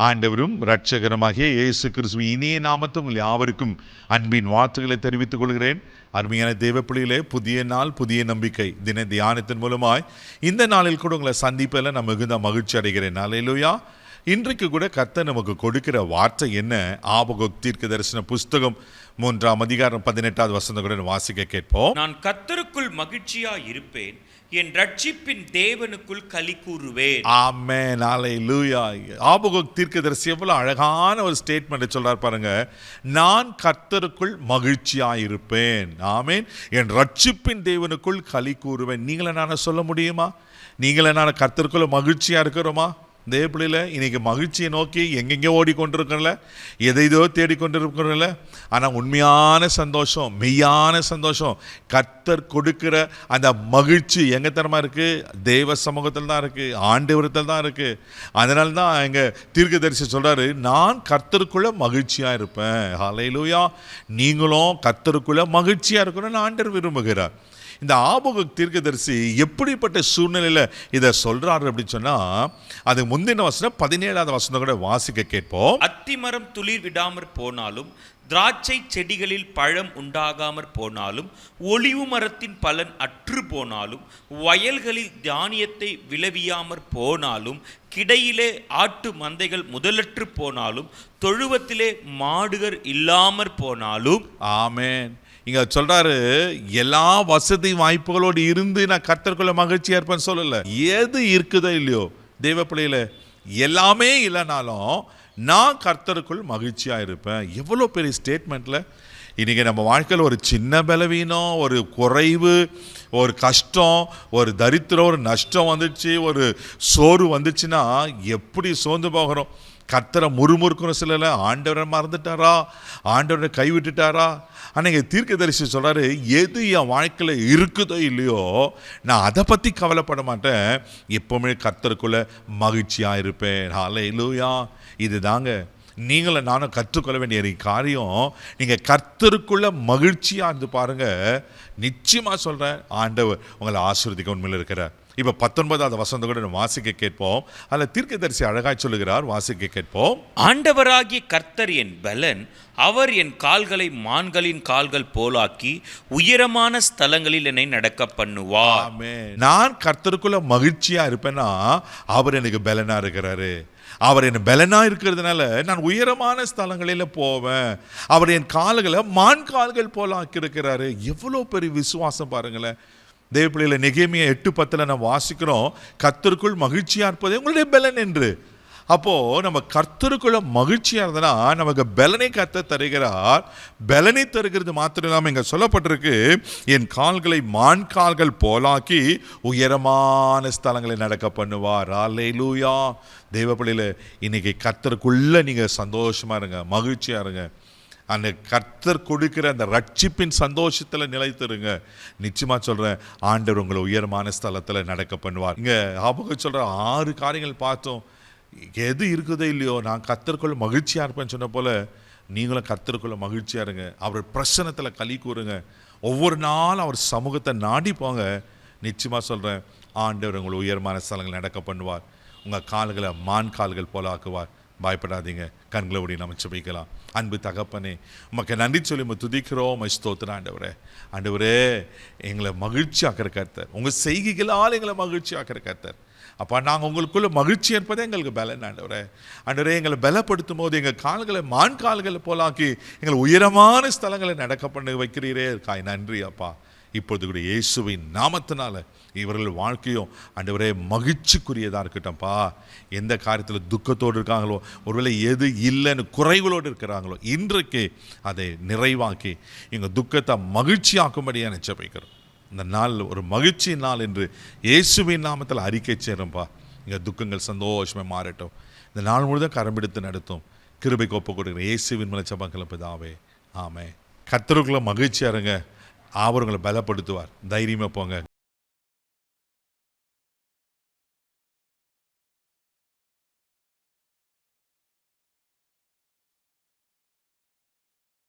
ஆண்டவரும் இரட்சகருமாகிய இயேசு கிறிஸ்துவின் இனிய நாமத்தில் உங்கள் யாவருக்கும் அன்பின் வார்த்தைகளை தெரிவித்துக் கொள்கிறேன். அருமையான தேவ பிள்ளைகளே, புதிய நாள் புதிய நம்பிக்கை தின தியானத்தின் மூலமாய் இந்த நாளில் கூட உங்களை சந்திப்பில் நான் மிகுந்த மகிழ்ச்சி அடைகிறேன். அல்லேலூயா. இன்றைக்கு கூட கர்த்தர் நமக்கு கொடுக்கிற வார்த்தை என்ன? ஆபகுக் தீர்க்க தரிசன புஸ்தகம் 3ஆம் அதிகாரம் 18வது வசனம் கூட வாசிக்க கேட்போம். நான் கர்த்தருக்குள் மகிழ்ச்சியா இருப்பேன், என் ரட்சிப்பின் தேவனுக்குள் களி கூறுவேன். ஆமென், அல்லேலூயா. ஆபகுக் தீர்க்கதரிசி எவ்வளவு அழகான ஒரு ஸ்டேட்மெண்ட் சொல்றார் பாருங்க. நான் கர்த்தருக்குள் மகிழ்ச்சியா இருப்பேன், ஆமென், என் ரட்சிப்பின் தேவனுக்குள் களி கூறுவேன். நீங்கள நான் சொல்ல முடியுமா? நீங்கள நான் கர்த்தருக்குள்ள மகிழ்ச்சியா இருக்கிறோமா? தேவ பிள்ளையில இன்னைக்கு மகிழ்ச்சியை நோக்கி எங்கெங்கோ ஓடிக்கொண்டிருக்கிறல, எதைதோ தேடிக்கொண்டிருக்கிறல. ஆனால் உண்மையான சந்தோஷம், மெய்யான சந்தோஷம், கர்த்தர் கொடுக்கிற அந்த மகிழ்ச்சி எங்கே தரமா இருக்கு? தேவ சமூகத்தில் தான் இருக்கு, ஆண்டவரத்தில் தான் இருக்கு. அதனால தான் எங்க தீர்க்கதரிசி சொல்றாரு, நான் கர்த்தருக்குள்ள மகிழ்ச்சியா இருப்பேன். ஹல்லேலூயா. நீங்களும் கர்த்தருக்குள்ள மகிழ்ச்சியா இருக்கணும்னு ஆண்டவர் விரும்புகிறார். இந்த ஆபகுக் தீர்க்கதரிசி எப்படிப்பட்ட சூழ்நிலையில் இதை சொல்றாரு அப்படின்னு சொன்னா, அது முந்தின வசனம் 17வது வசனம் கூட வாசிக்க கேட்போம். அத்திமரம் துளிர் விடாமற் போனாலும், திராட்சை செடிகளில் பழம் உண்டாகாமற் போனாலும், ஒலிவு மரத்தின் பலன் அற்று போனாலும், வயல்களில் தானியத்தை விளைவியாமற் போனாலும், கிடையிலே ஆட்டு மந்தைகள் முதலற்று போனாலும், தொழுவத்திலே மாடுகள் இல்லாமற் போனாலும். ஆமென். இங்க சொல்றாரு, எல்லா வசதி வாய்ப்புகளோடு இருந்து நான் கர்த்தருக்குள்ள மகிழ்ச்சியா இருப்பேன்னு சொல்லல. எது இருக்குதோ இல்லையோ தேவ பிள்ளையில, எல்லாமே இல்லைனாலும் நான் கர்த்தருக்குள் மகிழ்ச்சியா இருப்பேன். எவ்வளோ பெரிய ஸ்டேட்மெண்ட்ல. இன்னைக்கு நம்ம வாழ்க்கையில் ஒரு சின்ன பலவீனம், ஒரு குறைவு, ஒரு கஷ்டம், ஒரு தரித்திரம், ஒரு நஷ்டம் வந்துச்சு, ஒரு சோறு வந்துச்சுன்னா எப்படி சோர்ந்து போகிறோம். கர்த்தரை முறுமுறுக்கணும். சில ஆண்டவரை மறந்துட்டாரா, ஆண்டவரை கைவிட்டுட்டாரா. ஆனால் இங்கே தீர்க்கதரிசி சொல்கிறாரு, எது என் வாழ்க்கையில் இருக்குதோ இல்லையோ நான் அதை பற்றி கவலைப்பட மாட்டேன், எப்போவுமே கர்த்தருக்குள்ளே மகிழ்ச்சியாக இருப்பேன். ஹல்லேலூயா. இது தாங்க நீங்களும் நானும் கற்றுக்கொள்ள வேண்டிய காரியம். நீங்கள் கர்த்தருக்குள்ள மகிழ்ச்சியாக இருந்து பாருங்கள், நிச்சயமாக சொல்கிறேன், ஆண்டவர் உங்களை ஆசீர்வதிக்க உண்மையில் இருக்கிறார். இப்போ 19வது வசனம் கூட வாசிக்க கேட்போம். அதில் தீர்க்கதரிசி அழகாய் சொல்லுகிறார், வாசிக்க கேட்போம். ஆண்டவராகிய கர்த்தர் என் பலன், அவர் என் கால்களை மான்களின் கால்கள் போலாக்கி உயரமான ஸ்தலங்களில் என்னை நடக்க பண்ணுவார். ஆமென். நான் கர்த்தருக்குள்ள மகிழ்ச்சியா இருப்பேன்னா அவர் எனக்கு பலனா இருக்கிறாரு. அவர் என் பலனா இருக்கிறதுனால நான் உயரமான ஸ்தலங்களில் போவேன். அவர் என் கால்களை மான் கால்கள் போல ஆக்கி இருக்கிறாரு. எவ்வளோ பெரிய விசுவாசம் பாருங்களேன். தேவ பிள்ளையில நெகேமியா 8:10 நம்ம வாசிக்கிறோம், கர்த்தருக்குள் மகிழ்ச்சியா இருப்பதே உங்களுடைய பலன் என்று. அப்போ நம்ம கர்த்தருக்குள்ள மகிழ்ச்சியா இருந்தனா நமக்கு பலனை கர்த்தர் தருகிறார். பலனை தருகிறது மாத்திரம் இல்லாமல் இங்க சொல்லப்பட்டிருக்கு, என் கால்களை மான் கால்கள் போலாக்கி உயரமான ஸ்தலங்களை நடக்க பண்ணுவார். அல்லேலூயா. தேவ பிள்ளையில இன்னைக்கு கர்த்தருக்குள்ள நீங்க சந்தோஷமா இருங்க, மகிழ்ச்சியா இருங்க. அந்த கர்த்தர் கொடுக்கிற அந்த ரட்சிப்பின் சந்தோஷத்தில் நிலைத்திருங்க. நிச்சயமாக சொல்கிறேன், ஆண்டவர் உங்களை உயரமான ஸ்தலத்தில் நடக்க பண்ணுவார். இங்கே ஆபகுக் சொல்கிற 6 காரியங்கள் பார்த்தோம். எது இருக்குதோ இல்லையோ நான் கர்த்தருக்குள்ள மகிழ்ச்சியாக இருப்பேன்னு சொன்ன போல் நீங்களும் கர்த்தருக்குள்ள மகிழ்ச்சியாக இருங்க. அவர் பிரசன்னத்தில் களி கூறுங்க. ஒவ்வொரு நாளும் அவர் சமூகத்தை நாடி போங்க. நிச்சயமாக சொல்கிறேன், ஆண்டவர் உங்களை உயரமான ஸ்தலங்கள் நடக்க பண்ணுவார். உங்கள் கால்களை மான் கால்கள் போல ஆக்குவார். பயப்படாதீங்க. கண்களை ஓடி நம்ம ஜெபிக்கலாம். அன்பு தகப்பனே, உமக்கு நன்றி சொல்லி நம்ம துதிக்கிறோம். ஸ்தோத்திரம் ஆண்டவரே. ஆண்டவரே, எங்களை மகிழ்ச்சி ஆக்கிற கர்த்தர், உங்கள் செய்கைகளால் எங்களை மகிழ்ச்சி ஆக்கிற கர்த்தர். அப்போ நாங்கள் உங்களுக்குள்ள மகிழ்ச்சி இருப்பதே எங்களுக்கு பலன். ஆண்டவரே, ஆண்டவரே, எங்களை பலப்படுத்தும் போது எங்கள் கால்களை மான் கால்களை போலாக்கி எங்களை உயரமான ஸ்தலங்களை நடக்க பண்ண வைக்கிறீரே, காய் நன்றி அப்பா. இப்பொழுது கூட இயேசுவின் நாமத்தினால இவர்கள் வாழ்க்கையும் ஆண்டவரே மகிழ்ச்சிக்குரியதாக இருக்கட்டும்ப்பா. எந்த காரியத்தில் துக்கத்தோடு இருக்காங்களோ, ஒருவேளை எது இல்லைன்னு குறைகளோடு இருக்கிறாங்களோ, இன்றைக்கு அதை நிறைவாக்கி எங்கள் துக்கத்தை மகிழ்ச்சியாக்கும்படியாக நிச்சயிக்கிறோம். இந்த நாள் ஒரு மகிழ்ச்சி நாள் என்று இயேசுவின் நாமத்தில் அறிக்கை சேரும்பா. எங்கள் துக்கங்கள் சந்தோஷமாக மாறட்டும். இந்த நாள் முழுதும் கரம்பிடித்து நடத்தும் கிருபைக்கு ஒப்பு கொடுக்குற இயேசுவின் மேலே ஜெபங்கள் பிதாவே, ஆமென். கர்த்தருக்குள்ள மகிழ்ச்சியா இருங்க. அவர் உங்களை பலப்படுத்துவார். தைரியமாக போங்க.